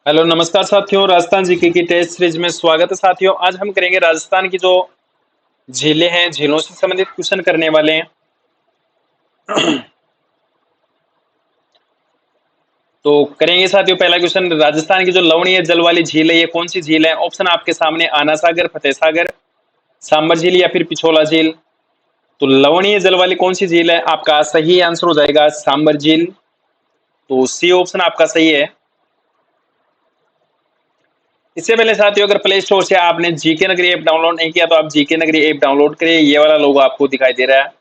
Hello नमस्कार साथियों, Rajasthan GK की टेस्ट सीरीज में स्वागत है साथियों। आज हम करेंगे राजस्थान की जो झीलें हैं, झीलों से संबंधित क्वेश्चन करने वाले हैं। तो करेंगे साथियों, पहला क्वेश्चन, राजस्थान की जो लवणीय जल वाली झील है ये कौन सी झील है? ऑप्शन आपके सामने, आना सागर, फतेह सागर, सांबर झील या फिर पिछोला झील। तो लवणीय जल वाली कौन सी झील है? आपका सही आंसर हो जाएगा सांबर झील। तो सी ऑप्शन आपका सही है। इससे पहले साथियों, अगर प्ले स्टोर से आपने जीके नगरी ऐप डाउनलोड नहीं किया तो आप जीके नगरी ऐप डाउनलोड करिए। ये वाला लोगो आपको दिखाई दे रहा है।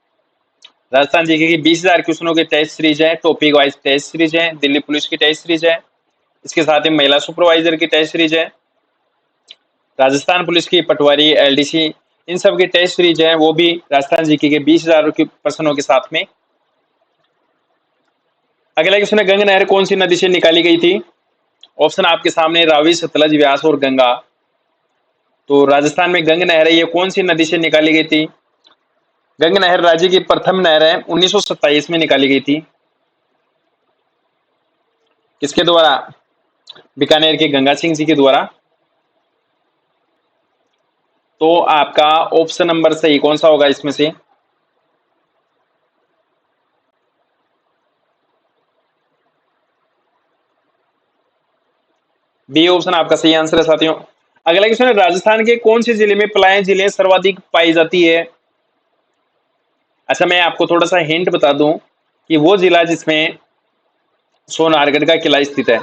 राजस्थान जीके की 20,000 क्वेश्चनों की टेस्ट सीरीज है, टॉपिक वाइज टेस्ट सीरीज है, दिल्ली पुलिस की टेस्ट सीरीज है, इसके साथ ही महिला सुपरवाइजर की टेस्ट सीरीज है, राजस्थान पुलिस की पटवारी एलडीसी, इन सब की टेस्ट सीरीज है, वो भी राजस्थान जीके के 20,000 प्रश्नों के साथ में। अगला क्वेश्चन है, गंगा नहर कौन सी नदी से निकाली गई थी? ऑप्शन आपके सामने, रावी, सतलज, व्यास और गंगा। तो राजस्थान में गंगा नहर है, ये कौन सी नदी से निकाली गई थी? गंगा नहर राज्य की प्रथम नहर है, 1927 में निकाली गई थी। किसके द्वारा? बीकानेर के गंगा सिंह जी के द्वारा। तो आपका ऑप्शन नंबर सही कौन सा होगा इसमें से? बी ऑप्शन आपका सही आंसर है साथियों। अगला क्वेश्चन है, राजस्थान के कौन से जिले में पलायन झीलें सर्वाधिक पाई जाती है? अच्छा, मैं आपको थोड़ा सा हिंट बता दूं कि वो जिला जिसमें सोनारगढ़ का किला स्थित है।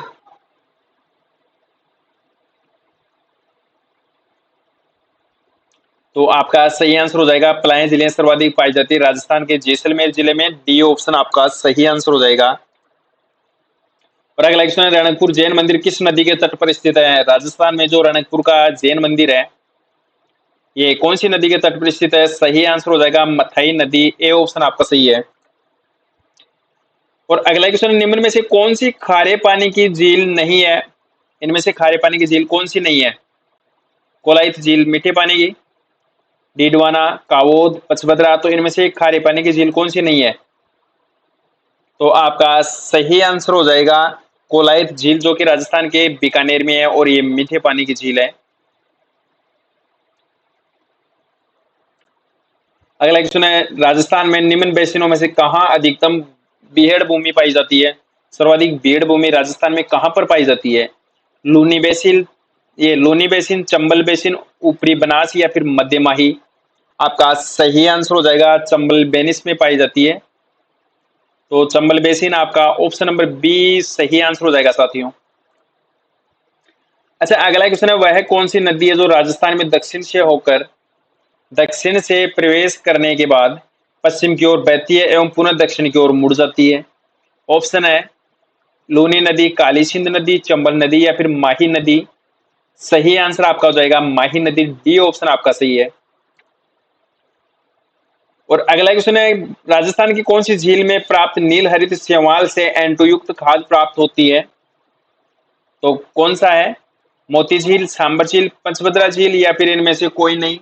तो आपका सही आंसर हो जाएगा, पलायन जिले सर्वाधिक पाई जाती है राजस्थान के जैसलमेर जिले में। डी ऑप्शन आपका सही आंसर हो जाएगा। और अगला क्वेश्चन है, रणकपुर जैन मंदिर किस नदी के तट पर स्थित है? राजस्थान में जो रणकपुर का जैन मंदिर है ये कौन सी नदी के तट पर स्थित है? सही आंसर हो जाएगा मथई नदी। ए ऑप्शन आपका सही है। और अगला क्वेश्चन, निम्न में से कौन सी खारे पानी की झील नहीं है? इनमें से खारे पानी की झील कौन सी नहीं है? कोलाइत झील मीठे पानी की, डीडवाना, कावोद, पचभद्रा। तो इनमें से खारे पानी की झील कौन सी नहीं है? तो आपका सही आंसर हो जाएगा कोलाइत झील, जो कि राजस्थान के बीकानेर में है और ये मीठे पानी की झील है। अगला क्वेश्चन है, राजस्थान में निम्न बेसिनों में से कहां अधिकतम बीहड़ भूमि पाई जाती है? सर्वाधिक बीहड़ भूमि राजस्थान में कहां पर पाई जाती है? लूनी बेसिन, ये लूनी बेसिन, चंबल बेसिन, ऊपरी बनास या फिर मध्य माही। आपका सही आंसर हो जाएगा चंबल बेनिस में पाई जाती है। तो चंबल बेसिन आपका ऑप्शन नंबर बी सही आंसर हो जाएगा साथियों। अच्छा, अगला क्वेश्चन है, वह कौन सी नदी है जो राजस्थान में दक्षिण से प्रवेश करने के बाद पश्चिम की ओर बहती है एवं पुनः दक्षिण की ओर मुड़ जाती है? ऑप्शन है, लूनी नदी, काली सिंध नदी, चंबल नदी या फिर माही नदी। सही आंसर आपका हो जाएगा माही नदी। डी ऑप्शन आपका सही है। और अगला क्वेश्चन है, राजस्थान की कौन सी झील में प्राप्त नील हरित शैवाल से एंटोयुक्त खाद प्राप्त होती है? तो कौन सा है? मोती झील, सांबर झील, पंचभद्रा झील या फिर इनमें से कोई नहीं।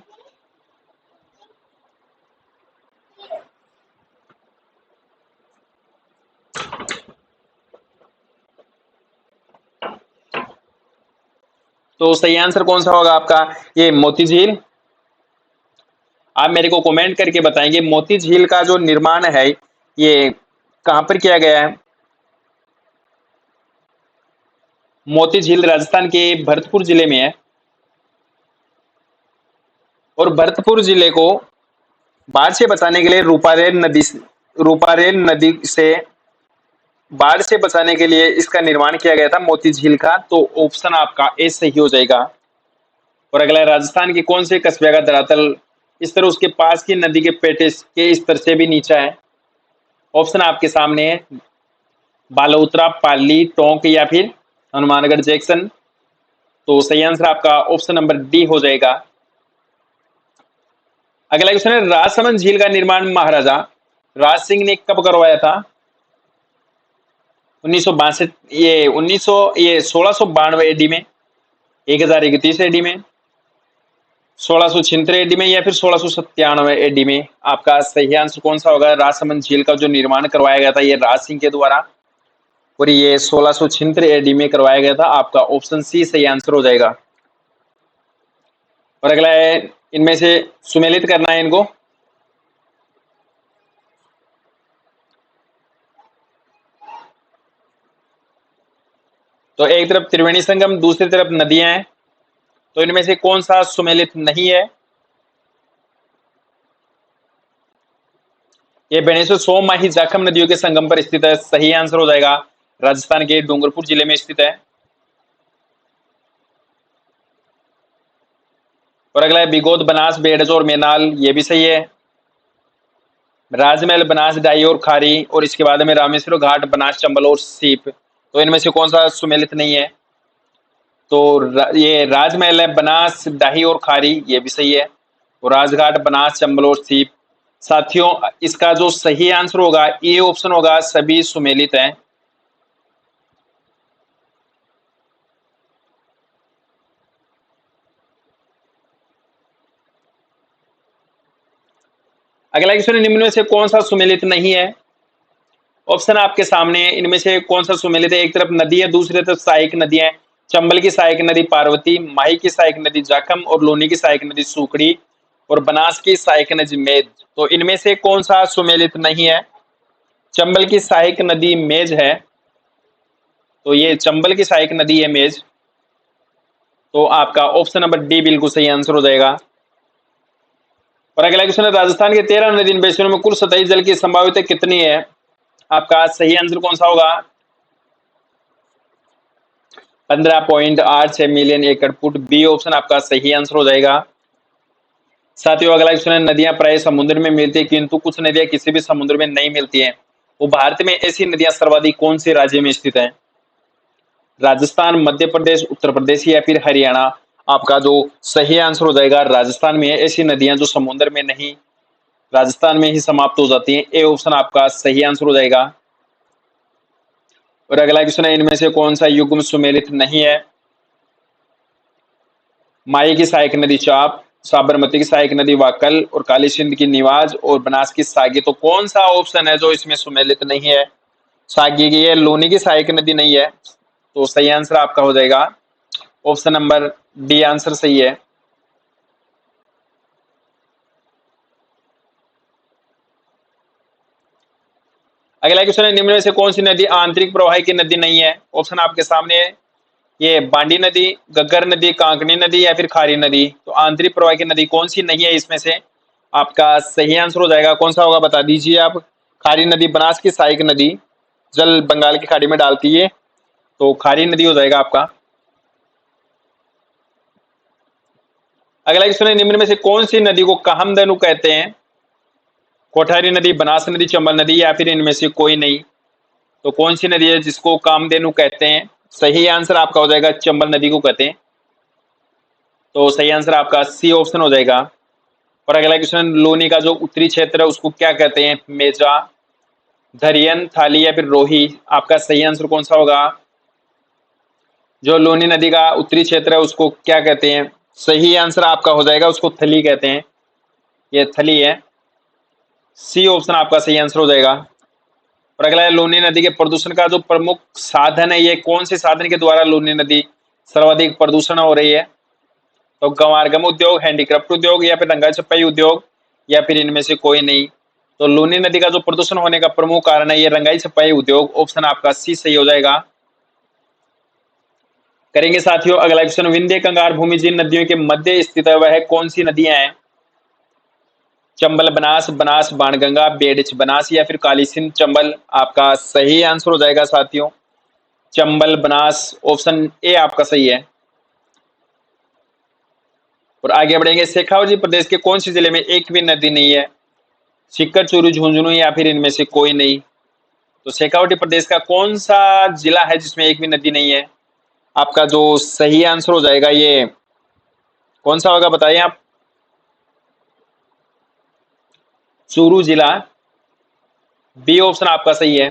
तो सही आंसर कौन सा होगा आपका? ये मोती झील। आप मेरे को कमेंट करके बताएंगे मोती झील का जो निर्माण है ये कहां पर किया गया है? मोती झील राजस्थान के भरतपुर जिले में है। और भरतपुर जिले को बाढ़ से बचाने के लिए रूपारेल नदी से बाढ़ से बचाने के लिए इसका निर्माण किया गया था मोती झील का। तो ऑप्शन आपका ए सही हो जाएगा। और अगला, राजस्थान के कौन से कस्बे का धरातल स्तर उसके पास की नदी के पेटे के स्तर से भी नीचा है? ऑप्शन आपके सामने है, बालोतरा, पाली, टोंक या फिर हनुमानगढ़ जैक्सन। तो सही आंसर आपका ऑप्शन नंबर डी हो जाएगा। अगला क्वेश्चन है, राजसमंद झील का निर्माण महाराजा राज सिंह ने कब करवाया था? 1962, ये 1692 एडी में, 1031 एडी में, 1676 एडी में या फिर 1697 एडी में। आपका सही आंसर कौन सा होगा? राजसमंद झील का जो निर्माण करवाया गया था ये राज सिंह के द्वारा। और ये 1676 एडी में करवाया गया था। आपका ऑप्शन सी सही आंसर हो जाएगा। और अगला है, इनमें से सुमेलित करना है इनको। तो एक तरफ त्रिवेणी संगम, दूसरी तरफ नदियां हैं, तो इनमें से कौन सा सुमेलित नहीं है? ये बेणेश्वर सोम माही जाखम नदियों के संगम पर स्थित है। सही आंसर हो जाएगा। राजस्थान के डूंगरपुर जिले में स्थित है। और अगला है बिगोद, बनास, बेड़ज और मेनाल, ये भी सही है। राजमहल, बनास, डाई और खारी, और इसके बाद में रामेश्वर घाट, बनास, चंबल और सीप, तो इनमें से कौन सा सुमेलित नहीं है? तो ये राजमहल है, बनास, डाही और खारी, ये भी सही है। और राजघाट, बनास, चंबल और सीप। साथियों, इसका जो सही आंसर होगा ये ऑप्शन होगा, सभी सुमेलित हैं। अगला क्वेश्चन, निम्न में से कौन सा सुमेलित नहीं है? ऑप्शन आपके सामने है, इनमें से कौन सा सुमेलित है? एक तरफ नदी है, दूसरी तरफ सहायक नदियां हैं। चंबल की सहायक नदी पार्वती, माही की सहायक नदी जाखम, और लोनी की सहायक नदी सुकड़ी, और बनास की सहायक नदी मेज, तो इनमें से कौन सा सुमेलित नहीं है? चंबल की सहायक नदी मेज है, तो ये चंबल की सहायक नदी है मेज, तो आपका ऑप्शन नंबर डी बिल्कुल सही आंसर हो जाएगा। और अगला क्वेश्चन है, राजस्थान के 13 नदी बेसिनों में कुल सतही जल की संभाव्यता कितनी है? आपका सही आंसर कौन सा होगा? 15.86 मिलियन एकड़ फुट, बी ऑप्शन आपका सही आंसर हो जाएगा। साथियों, अगला क्वेश्चन है, नदियां प्राय समुद्र में मिलती है किंतु कुछ नदियां किसी भी समुद्र में नहीं मिलती हैं। वो भारत में ऐसी नदियां सर्वाधिक कौन से राज्य में स्थित हैं? राजस्थान, मध्य प्रदेश, उत्तर प्रदेश या फिर हरियाणा? आपका जो सही आंसर हो जाएगा, राजस्थान में ऐसी नदियां जो समुद्र में नहीं, राजस्थान में ही समाप्त हो जाती हैं, ए ऑप्शन आपका सही आंसर हो जाएगा। और अगला क्वेश्चन है, इनमें से कौन सा युग्म सुमेलित नहीं है? माही की सहायक नदी चाप, साबरमती की सहायक नदी वाकल, और काली सिंध की निवाज, और बनास की सागी, तो कौन सा ऑप्शन है जो इसमें सुमेलित नहीं है? सागी की है, लोनी की सहायक नदी नहीं है, तो सही आंसर आपका हो जाएगा ऑप्शन नंबर डी, आंसर सही है। अगला क्वेश्चन है, निम्न में से कौन सी नदी आंतरिक प्रवाह की नदी नहीं है? ऑप्शन आपके सामने है, ये बांडी नदी, गग्गर नदी, कांकनी नदी या फिर खारी नदी, तो आंतरिक प्रवाह की नदी कौन सी नहीं है इसमें से? आपका सही आंसर हो जाएगा, कौन सा होगा बता दीजिए आप। खारी नदी, बनास की सहायक नदी, जल बंगाल की खाड़ी में डालती है, तो खारी नदी हो जाएगा आपका। अगला क्वेश्चन है, निम्न में से कौन सी नदी को कामधेनु कहते हैं? कोठारी नदी, बनास नदी, चंबल नदी या फिर इनमें से कोई नहीं, तो कौन सी नदी है जिसको कामधेनु कहते हैं? सही आंसर आपका हो जाएगा, चंबल नदी को कहते हैं, तो सही आंसर आपका सी ऑप्शन हो जाएगा। और अगला क्वेश्चन, लोनी का जो उत्तरी क्षेत्र है उसको क्या कहते हैं? मेजा, धरियन, थाली या फिर रोही, आपका सही आंसर कौन सा होगा? जो लोनी नदी का उत्तरी क्षेत्र है उसको क्या कहते हैं? सही आंसर आपका हो जाएगा, उसको थली कहते हैं, ये थली है, सी ऑप्शन आपका सही आंसर हो जाएगा। और अगला है, लूनी नदी के प्रदूषण का जो प्रमुख साधन है, ये कौन से साधन के द्वारा लूनी नदी सर्वाधिक प्रदूषण हो रही है? तो गंवारगम उद्योग, हैंडीक्राफ्ट उद्योग या फिर रंगाई छपाई उद्योग, या फिर इनमें से कोई नहीं, तो लूनी नदी का जो प्रदूषण होने का प्रमुख कारण है ये रंगाई छपाई उद्योग, ऑप्शन आपका सी सही हो जाएगा। करेंगे साथियों अगला क्वेश्चन, विंध्य कंगार भूमि जिन नदियों के मध्य स्थित है वह कौन सी नदियां हैं? चंबल बनास, बनास बाणगंगा, बेडच बनास या फिर काली सिंध चंबल, आपका सही आंसर हो जाएगा साथियों चंबल बनास, ऑप्शन ए आपका सही है। और आगे बढ़ेंगे, शेखावटी प्रदेश के कौन से जिले में एक भी नदी नहीं है? सीकर, चूरू, झुंझुनू या फिर इनमें से कोई नहीं, तो शेखावटी प्रदेश का कौन सा जिला है जिसमें एक भी नदी नहीं है? आपका जो सही आंसर हो जाएगा ये कौन सा होगा बताइए आप। चूरू जिला, बी ऑप्शन आपका सही है।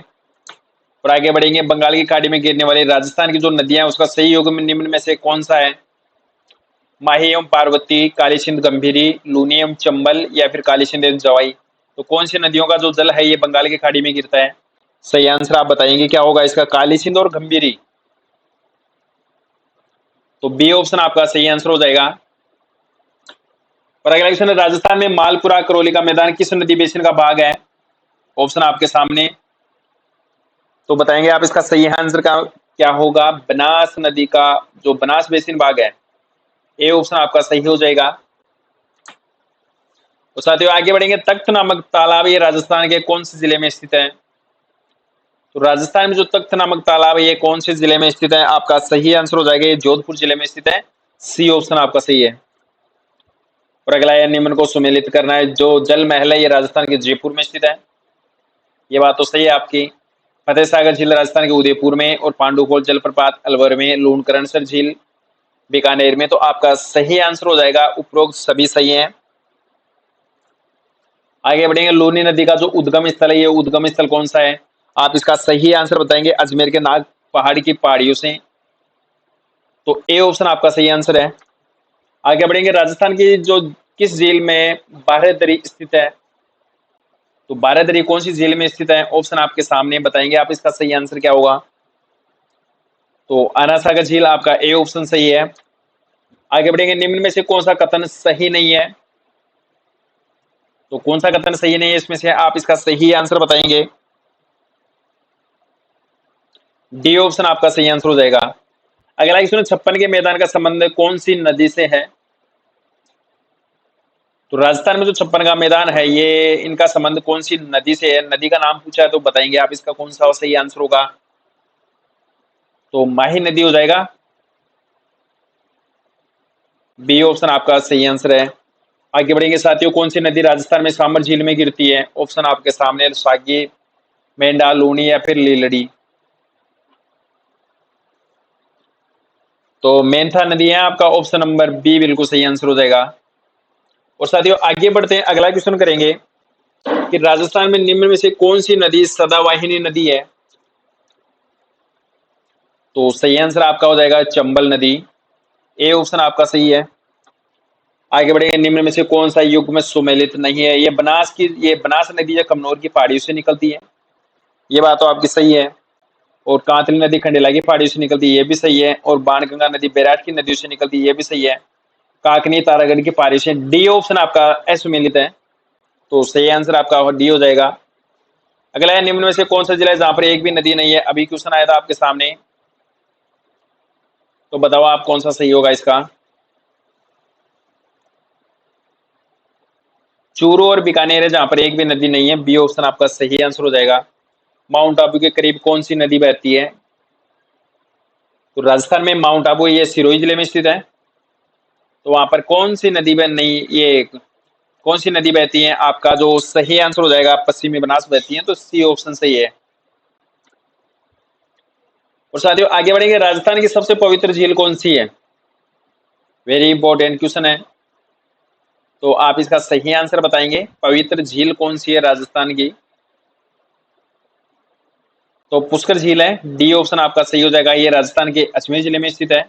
और आगे बढ़ेंगे, बंगाल की खाड़ी में गिरने वाली राजस्थान की जो नदियां हैं उसका सही युग्म निम्न में से कौन सा है? माही एवं पार्वती, काली सिंध गंभीरी, लूनी एवं चंबल या फिर काली सिंध एवं जवाई, तो कौन सी नदियों का जो जल है ये बंगाल की खाड़ी में गिरता है? सही आंसर आप बताएंगे क्या होगा इसका? काली सिंध और गंभीरी। तो बी ऑप्शन आपका सही आंसर हो जाएगा। और अगला क्वेश्चन है, राजस्थान में मालपुरा करौली का मैदान किस नदी बेसिन का भाग है? ऑप्शन आपके सामने, तो बताएंगे आप इसका सही आंसर का क्या होगा? बनास नदी का जो बनास बेसिन भाग है, ए ऑप्शन आपका सही हो जाएगा। तो साथियों आगे बढ़ेंगे, तख्त नामक तालाब ये राजस्थान के कौन से जिले में स्थित है? तो राजस्थान में जो तख्त नामक तालाब है ये कौन से जिले में स्थित है? आपका सही आंसर हो जाएगा, ये जोधपुर जिले में स्थित है। सी ऑप्शन आपका सही है। और अगला है, निम्न को सुमेलित करना है। जो जल महल है ये राजस्थान के जयपुर में स्थित है। ये बात तो सही है आपकी। फतेह सागर झील राजस्थान के उदयपुर में, और पांडुपोल जलप्रपात अलवर में, लूणकरणसर झील बीकानेर में। तो आपका सही आंसर हो जाएगा, उपरोक्त सभी सही है। आगे बढ़ेंगे, लूनी नदी का जो उद्गम स्थल है ये उद्गम स्थल कौन सा है? आप इसका सही आंसर बताएंगे। अजमेर के नाग पहाड़ी की पहाड़ियों से। तो ए ऑप्शन आपका सही आंसर है। आगे बढ़ेंगे, राजस्थान की जो किस झील में बारहदरी स्थित है? तो बारहदरी कौन सी झील में स्थित है? ऑप्शन आपके सामने, बताएंगे आप इसका सही आंसर क्या होगा? तो आना सागर झील आपका ए ऑप्शन सही है। आगे बढ़ेंगे, निम्न में से कौन सा कथन सही नहीं है? तो कौन सा कथन सही नहीं है इसमें से? आप इसका सही आंसर बताएंगे। डी ऑप्शन आपका सही आंसर हो जाएगा। अगला क्वेश्चन, 56 के मैदान का संबंध कौन सी नदी से है? तो राजस्थान में जो 56 का मैदान है ये इनका संबंध कौन सी नदी से है? नदी का नाम पूछा है तो बताएंगे आप इसका कौन सा सही आंसर होगा? तो माही नदी हो जाएगा। बी ऑप्शन आपका सही आंसर है। आगे बढ़ेंगे साथियों, कौन सी नदी राजस्थान में सामर झील में गिरती है? ऑप्शन आपके सामने, सागी, मेंढा, लूनी या फिर लीलड़ी। तो मेंथा नदी है आपका ऑप्शन नंबर बी बिल्कुल सही आंसर हो जाएगा। और साथियों आगे बढ़ते हैं, अगला क्वेश्चन करेंगे कि राजस्थान में निम्न में से कौन सी नदी सदावाहिनी नदी है? तो सही आंसर आपका हो जाएगा चंबल नदी। ए ऑप्शन आपका सही है। आगे बढ़ेंगे, निम्न में से कौन सा युग में सुमेलित नहीं है? ये बनास नदी या कमनौर की पहाड़ियों से निकलती है। ये बात तो आपकी सही है। और कांतली नदी खंडेला की पहाड़ियों से निकलती है, ये भी सही है। और बाणगंगा नदी बैराट की नदियों से निकलती है, ये भी सही है। काकनी तारागढ़ की पहाड़ियों से। डी ऑप्शन आपका असुमेलित है। तो सही आंसर आपका डी हो जाएगा। अगला है, निम्न में से कौन सा जिला है जहां पर एक भी नदी नहीं है? अभी क्वेश्चन आया था आपके सामने, तो बताओ आप कौन सा सही होगा इसका? चूरू और बीकानेर है जहां पर एक भी नदी नहीं है। बी ऑप्शन आपका सही आंसर हो जाएगा। माउंट आबू के करीब कौन सी नदी बहती है? तो राजस्थान में माउंट आबू ये सिरोही जिले में स्थित है। तो वहां पर कौन सी नदी बह नहीं ये कौन सी नदी बहती है? आपका जो सही आंसर हो जाएगा, पश्चिमी बनास बहती है। तो सी ऑप्शन सही है। और साथियों आगे बढ़ेंगे, राजस्थान की सबसे पवित्र झील कौन सी है? वेरी इंपॉर्टेंट क्वेश्चन है। तो आप इसका सही आंसर बताएंगे, पवित्र झील कौन सी है राजस्थान की? तो पुष्कर झील है। डी ऑप्शन आपका सही हो जाएगा। ये राजस्थान के अजमेर जिले में स्थित है।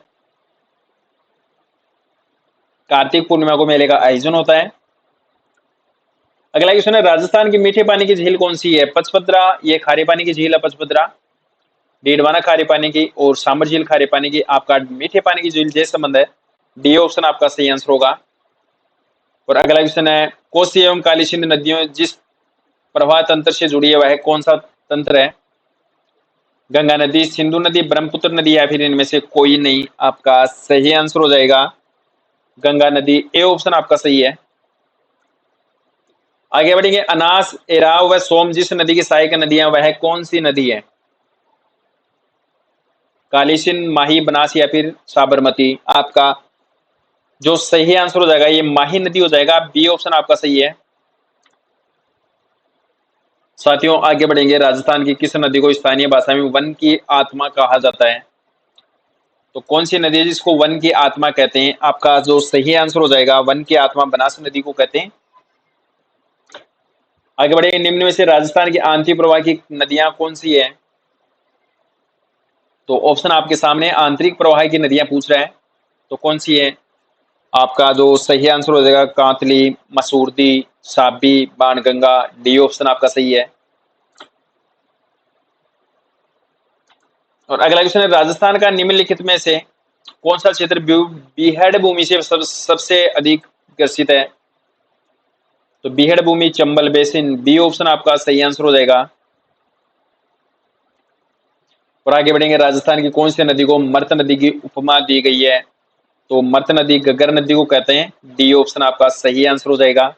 कार्तिक पूर्णिमा को मेले का आयोजन होता है। अगला क्वेश्चन है, राजस्थान की मीठे पानी की झील कौन सी है? पचपदरा ये खारे पानी की झील है पचपदरा, डीडवाना खारे पानी की, और सांबर झील खारे पानी की। आपका मीठे पानी की झील जैसे संबंध है। डी ऑप्शन आपका सही आंसर होगा। और अगला क्वेश्चन है, कोसी एवं काली सिंध नदियों जिस प्रवाह तंत्र से जुड़ी है वह कौन सा तंत्र है? गंगा नदी, सिंधु नदी, ब्रह्मपुत्र नदी या फिर इनमें से कोई नहीं। आपका सही आंसर हो जाएगा गंगा नदी। ए ऑप्शन आपका सही है। आगे बढ़ेंगे, अनास, एराव व सोम जिस नदी की सहायक नदियां वह कौन सी नदी है? काली सिंध, माही, बनास या फिर साबरमती। आपका जो सही आंसर हो जाएगा ये माही नदी हो जाएगा। बी ऑप्शन आपका सही है। साथियों आगे बढ़ेंगे, राजस्थान की किस नदी को स्थानीय भाषा में वन की आत्मा कहा जाता है? तो कौन सी नदी है जिसको वन की आत्मा कहते हैं? आपका जो सही आंसर हो जाएगा, वन की आत्मा बनास नदी को कहते हैं। आगे बढ़ेंगे, निम्न में से राजस्थान की आंतरिक प्रवाह की नदियां कौन सी है? तो ऑप्शन आपके सामने, आंतरिक प्रवाह की नदियां पूछ रहा है, तो कौन सी है? आपका जो सही आंसर हो जाएगा, कांतली, मसूरदी, साबी, बाणगंगा। डी ऑप्शन आपका सही है। और अगला क्वेश्चन है, राजस्थान का निम्नलिखित में से कौन सा क्षेत्र बीहड़ भूमि से सबसे अधिक ग्रसित है? तो बीहड़ भूमि चंबल बेसिन, बी ऑप्शन आपका सही आंसर हो जाएगा। और आगे बढ़ेंगे, राजस्थान की कौन सी नदी को मर्त नदी की उपमा दी गई है? तो मर्त नदी गग्गर नदी को कहते हैं, डी ऑप्शन आपका सही आंसर हो जाएगा।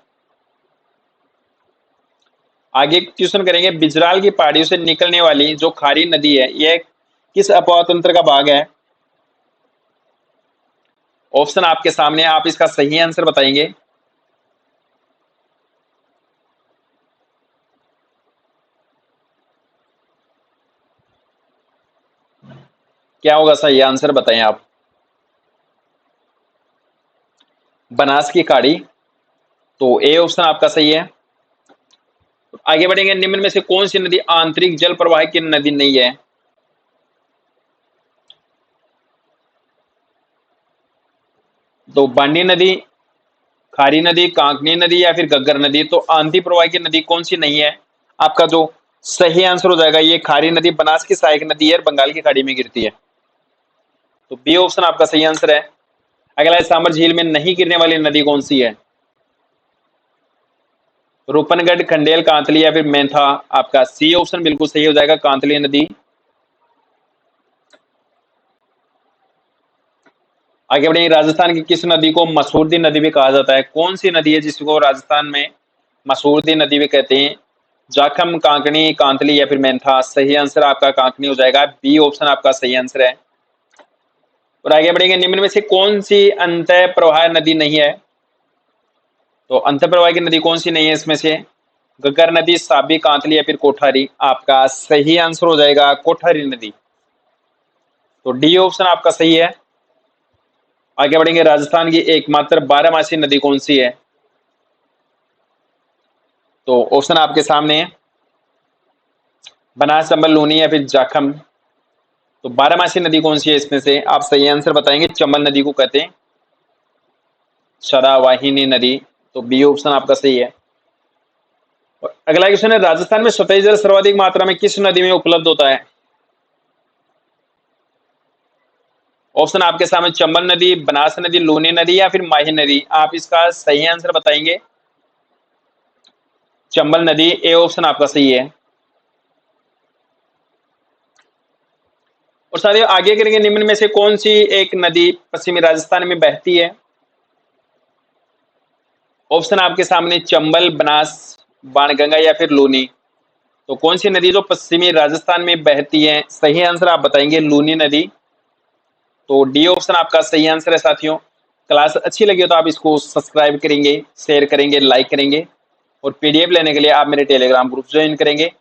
आगे क्वेश्चन करेंगे, बिजराल की पहाड़ियों से निकलने वाली जो खारी नदी है यह किस अपवाह तंत्र का भाग है? ऑप्शन आपके सामने, आप इसका सही आंसर बताएंगे। क्या होगा सही आंसर, बताएं आप। बनास की खाड़ी, तो ए ऑप्शन आपका सही है। आगे बढ़ेंगे, निम्न में से कौन सी नदी आंतरिक जल प्रवाह की नदी नहीं है? तो बांडी नदी, खारी नदी, कांकनी नदी या फिर गग्गर नदी। तो आंतरिक प्रवाह की नदी कौन सी नहीं है? आपका जो सही आंसर हो जाएगा ये खारी नदी बनास की सहायक नदी है, बंगाल की खाड़ी में गिरती है। तो बी ऑप्शन आपका सही आंसर है। अगला है, सांबर झील में नहीं गिरने वाली नदी कौन सी है? रूपनगढ़, खंडेल, कांतली या फिर मेंथा। आपका सी ऑप्शन बिल्कुल सही हो जाएगा, कांतली नदी। आगे बढ़ेंगे, राजस्थान की किस नदी को मसूरदी नदी भी कहा जाता है? कौन सी नदी है जिसको राजस्थान में मसूरदी नदी भी कहते हैं? जाखम, कांकनी, कांतली या फिर मेंथा। सही आंसर आपका कांकनी हो जाएगा, बी ऑप्शन आपका सही आंसर है। और आगे बढ़ेंगे, निम्न में से कौन सी अंतः प्रवाह नदी नहीं है? तो अंतः प्रवाह की नदी कौन सी नहीं है इसमें से? गग्गर नदी, साबी, कांतली या फिर कोठारी। आपका सही आंसर हो जाएगा कोठारी नदी। तो डी ऑप्शन आपका सही है। आगे बढ़ेंगे, राजस्थान की एकमात्र बारहमासी नदी कौन सी है? तो ऑप्शन आपके सामने है, बनास, चंबल, लूनी या फिर जाखम। तो बारहमासी नदी कौन सी है इसमें से? आप सही आंसर बताएंगे। चंबल नदी को कहते हैं शरावाहिनी नदी। तो बी ऑप्शन आपका सही है। और अगला क्वेश्चन है, राजस्थान में सतही जल सर्वाधिक मात्रा में किस नदी में उपलब्ध होता है? ऑप्शन आपके सामने, चंबल नदी, बनास नदी, लूनी नदी या फिर माही नदी। आप इसका सही आंसर बताएंगे। चंबल नदी, ए ऑप्शन आपका सही है। और साथियों आगे करेंगे, निम्न में से कौन सी एक नदी पश्चिमी राजस्थान में बहती है? ऑप्शन आपके सामने, चंबल, बनास, बाणगंगा या फिर लूनी। तो कौन सी नदी जो पश्चिमी राजस्थान में बहती है? सही आंसर आप बताएंगे, लूनी नदी। तो डी ऑप्शन आपका सही आंसर है। साथियों क्लास अच्छी लगी हो तो आप इसको सब्सक्राइब करेंगे, शेयर करेंगे, लाइक करेंगे। और पीडीएफ लेने के लिए आप मेरे टेलीग्राम ग्रुप ज्वाइन करेंगे।